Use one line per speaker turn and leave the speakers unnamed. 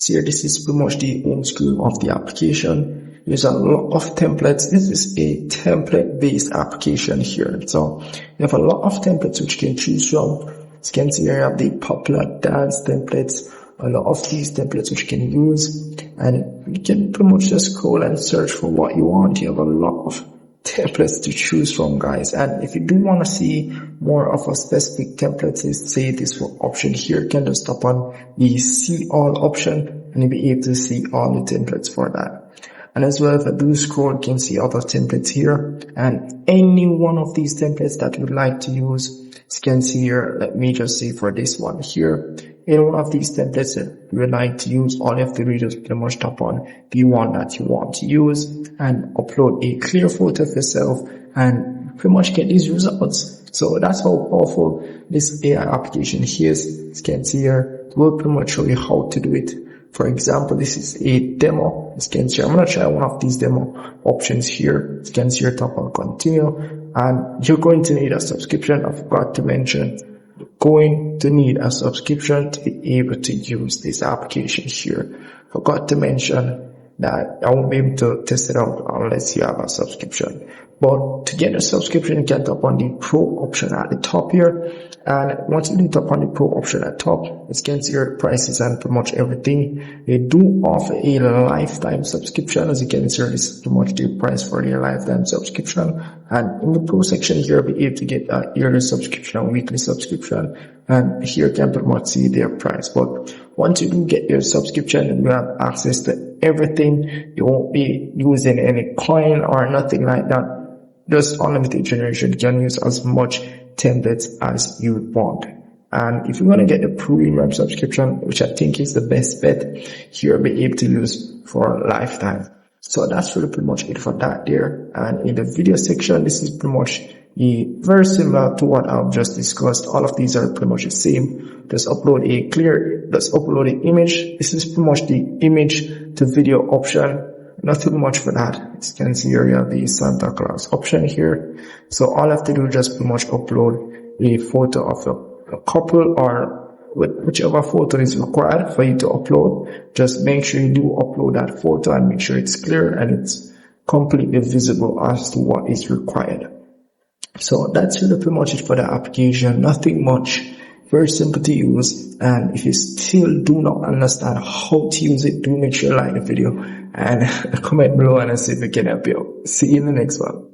So here, this is pretty much the home screen of the application. There's a lot of templates. This is a template-based application here. So you have a lot of templates which you can choose from. As you can see here, you have the popular dance templates, a lot of these templates which you can use, and you can pretty much just scroll and search for what you want. You have a lot of templates to choose from, guys. And if you do want to see more of a specific template, say this option here, you can just tap on the see all option and you'll be able to see all the templates for that. And as well, if I do scroll, you can see other templates here, and any one of these templates that you would like to use, as you can see here, let me just say for this one here, any one of these templates that you would like to use, all you have to do is just pretty much tap on the one that you want to use and upload a clear photo of yourself and pretty much get these results. So that's how powerful this AI application here is. As you can see here, we'll pretty much show you how to do it. For example, this is a demo. As you can see, I'm going to try one of these demo options here. As you can see here, tap on continue, and you're going to need a subscription. I forgot to mention, you're going to need a subscription to be able to use this application here. Forgot to mention that I won't be able to test it out unless you have a subscription. But to get a subscription, you can tap on the Pro option at the top here. And once you tap on the Pro option at the top, as you can see here, prices and pretty much everything. They do offer a lifetime subscription. As you can see, this is pretty much the price for the lifetime subscription. And in the Pro section here, you'll be able to get a yearly subscription, a weekly subscription. And here you can pretty much see their price. But once you do get your subscription, you have access to everything. You won't be using any coin or nothing like that. Just unlimited generation. You can use as much templates as you want. And if you want to get the premium subscription, which I think is the best bet, here you'll be able to use for a lifetime. So that's really pretty much it for that there. And in the video section, this is pretty much very similar to what I've just discussed. All of these are pretty much the same. Just upload an image. This is pretty much the image to video option. Nothing much for that. As you can see here, you have the Santa Claus option here. So all I have to do is just pretty much upload a photo of a couple or whichever photo is required for you to upload. Just make sure you do upload that photo and make sure it's clear and it's completely visible as to what is required. So that's really pretty much it for the application. Nothing much. Very simple to use. And if you still do not understand how to use it, do make sure you like the video and comment below and I'll see if I can help you. See you in the next one.